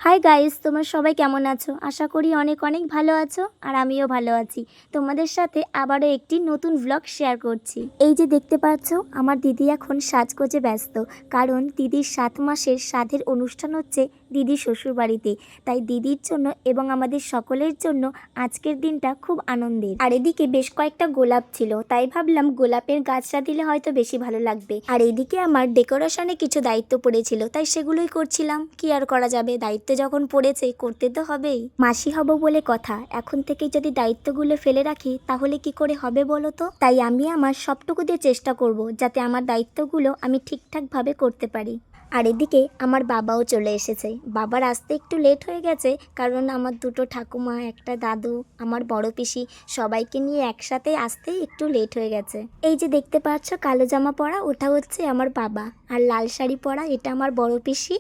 Hi guys, তোমরা সবাই কেমন আছো? আশা করি অনেক অনেক ভালো আছো আর আমিও ভালো আছি। তোমাদের সাথে আবারও একটি নতুন ব্লগ শেয়ার করছি। এই যে দেখতে পাচ্ছ, আমার দিদি এখন সাজগোজে ব্যস্ত, কারণ দিদির 7 মাসের শ্রাদ্ধের অনুষ্ঠান হচ্ছে দিদির শ্বশুর বাড়িতে। তাই দিদির জন্য এবং আমাদের সকলের জন্য আজকের দিনটা খুব আনন্দের। আর এদিকে বেশ কয়েকটা গোলাপ ছিল, তাই ভাবলাম গোলাপের গাছটা দিলে হয়তো বেশি ভালো লাগবে। আর এদিকে আমার ডেকোরেশনে কিছু দায়িত্ব পড়েছিল, তাই সেগুলোই করছিলাম। কি আর করা যাবে, দায়িত্ব যখন পড়েছে করতে তো হবেই। মাসি হব বলে কথা, এখন থেকে যদি দায়িত্বগুলো ফেলে রাখি তাহলে কি করে হবে বলো তো? তাই আমি আমার সবটুকু দিয়ে চেষ্টা করব যাতে আমার দায়িত্বগুলো আমি ঠিকঠাক ভাবে করতে পারি। আর এদিকে আমার বাবাও চলে এসেছে। বাবার আসতে একটু লেট হয়ে গেছে, কারণ আমার দুটো ঠাকুমা, একটা দাদু, আমার বড় পিসি সবাইকে নিয়ে একসাথে আসতে একটু লেট হয়ে গেছে। এই যে দেখতে পাচ্ছ কালো জামা পরা, ওটা হচ্ছে আমার বাবা। আর লাল শাড়ি পরা, এটা আমার বড় পিসি।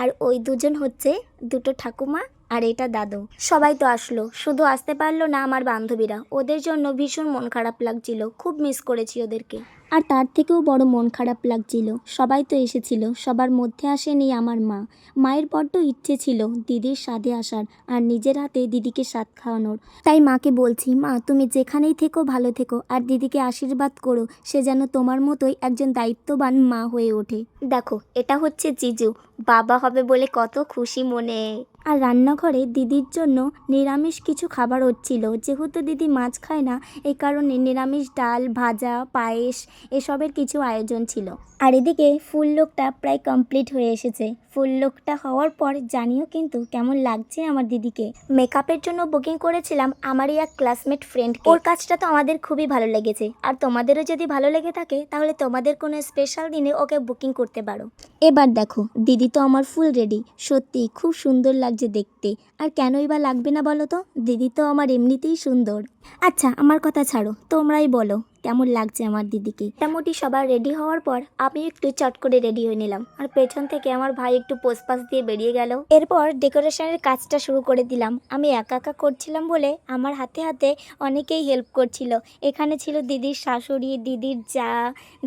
আর ওই দুজন হচ্ছে দুটো ঠাকুমা, আর এটা দাদু। সবাই তো আসলো, শুধু আসতে পারলো না আমার বান্ধবীরা। ওদের জন্য ভীষণ মন খারাপ লাগছিল, খুব মিস করেছি ওদেরকে। আর তার থেকেও বড় মন খারাপ লাগছিল, সবাই তো এসেছিল, সবার মধ্যে আসেনি আমার মা। মায়ের বড্ড ইচ্ছে ছিল দিদির সাধে আসার আর নিজের হাতে দিদিকে স্বাদ খাওয়ানোর। তাই মাকে বলছি, মা তুমি যেখানেই থেকো ভালো থেকো, আর দিদিকে আশীর্বাদ করো, সে যেন তোমার মতোই একজন দায়িত্ববান মা হয়ে ওঠে। দেখো, এটা হচ্ছে জিজু, বাবা হবে বলে কত খুশি মনে। আর রান্নাঘরে দিদির জন্য নিরামিষ কিছু খাবার হচ্ছিল, যেহেতু দিদি মাছ খায় না, এই কারণে নিরামিষ ডাল, ভাজা, পায়েস এসবের কিছু আয়োজন ছিল। আর এদিকে ফুল লোকটা প্রায় কমপ্লিট হয়ে এসেছে। ফুল লোকটা হওয়ার পর জানিও কিন্তু কেমন লাগছে আমার দিদিকে। মেকআপের জন্য বুকিং করেছিলাম আমারই এক ক্লাসমেট ফ্রেন্ড। ওর কাজটা তো আমাদের খুবই ভালো লেগেছে, আর তোমাদেরও যদি ভালো লেগে থাকে তাহলে তোমাদের কোনো স্পেশাল দিনে ওকে বুকিং করতে পারো। এবার দেখো, দিদি তো আমার ফুল রেডি, সত্যি খুব সুন্দর লাগছে দেখতে। আর কেনই বা লাগবে না বলো তো, দিদি তো আমার এমনিতেই সুন্দর। আচ্ছা, আমার কথা ছাড়ো, তোমরাই বলো কেমন লাগছে আমার দিদিকে। মোটামুটি সবার রেডি হওয়ার পর আমি একটু চট করে রেডি হয়ে নিলাম, আর পেছন থেকে আমার ভাই একটু পোস্টপাস দিয়ে বেরিয়ে গেল। এরপর ডেকোরেশনের কাজটা শুরু করে দিলাম। আমি একা একা করছিলাম বলে আমার হাতে হাতে অনেকেই হেল্প করছিল। এখানে ছিল দিদির শাশুড়ি, দিদির জা,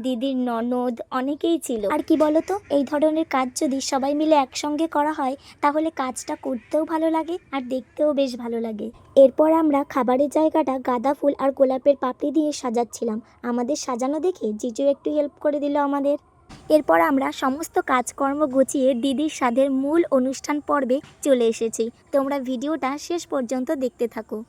দিদির ননদ, অনেকেই ছিল। আর কি বলতো, এই ধরনের কাজ যদি সবাই মিলে একসঙ্গে করা হয় তাহলে কাজটা করতেও ভালো লাগে আর দেখতেও বেশ ভালো লাগে। এরপর আমরা খাবারের জায়গাটা গাঁদা ফুল আর গোলাপের পাপড়ি দিয়ে সাজাচ্ছিলাম। আমাদের সাজানো দেখে জিজু একটু হেল্প করে দিল আমাদের। এরপর আমরা সমস্ত কাজকর্ম গুছিয়ে দিদির সাধের মূল অনুষ্ঠান পর্বে চলে এসেছি। তোমরা ভিডিওটা শেষ পর্যন্ত দেখতে থাকো।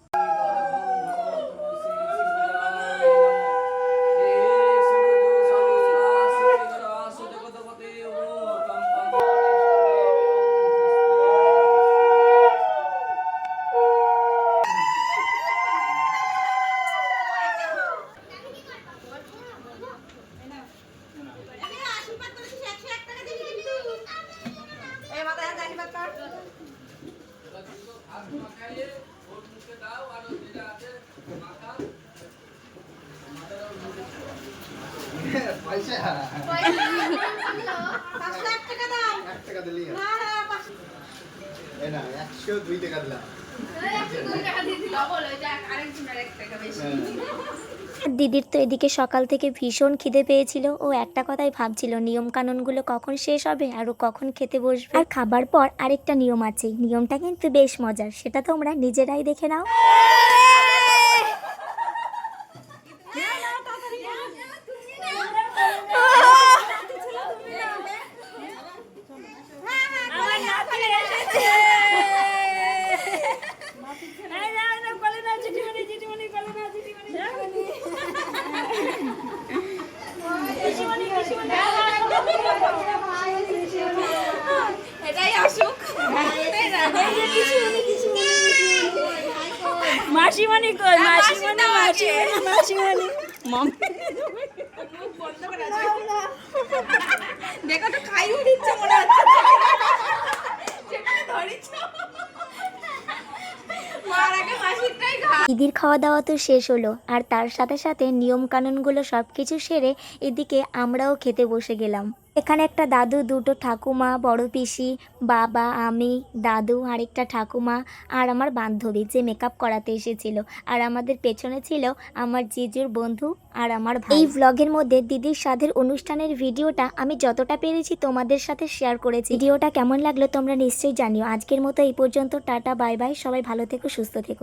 দিদির তো এদিকে সকাল থেকে ভীষণ খিদে পেয়েছিল। ও একটা কথাই ভাবছিল, নিয়ম কানুনগুলো কখন শেষ হবে আর ও কখন খেতে বসবে। আর খাবার পর আরেকটা নিয়ম আছে, নিয়মটা কিন্তু বেশ মজার, সেটা তোমরা নিজেরাই দেখে নাও। মাসিমণি কই? মাসিমণি মাসিমণি মাসিমণি দেখো তো, খাইও দিচ্ছে মনে হচ্ছে। মার আগে মাসিরটাই খা। দিদির খাওয়া দাওয়া তো শেষ হলো, আর তার সাথে সাথে নিয়ম কানুনগুলো সব কিছু সেরে এদিকে আমরাও খেতে বসে গেলাম। এখানে একটা দাদু, দুটো ঠাকুমা, বড় পিসি, বাবা, আমি, দাদু, আরেকটা ঠাকুমা আর আমার বান্ধবী যে মেকআপ করাতে এসেছিল, আর আমাদের পেছনে ছিল আমার জিজুর বন্ধু আর আমার ভাই। এই ভ্লগের মধ্যে দিদির সাধের অনুষ্ঠানের ভিডিওটা আমি যতটা পেরেছি তোমাদের সাথে শেয়ার করেছি। ভিডিওটা কেমন লাগলো তোমরা নিশ্চয়ই জানিও। আজকের মতো এই পর্যন্ত, টাটা, বাই বাই, সবাই ভালো থেকো, সুস্থ থেকো।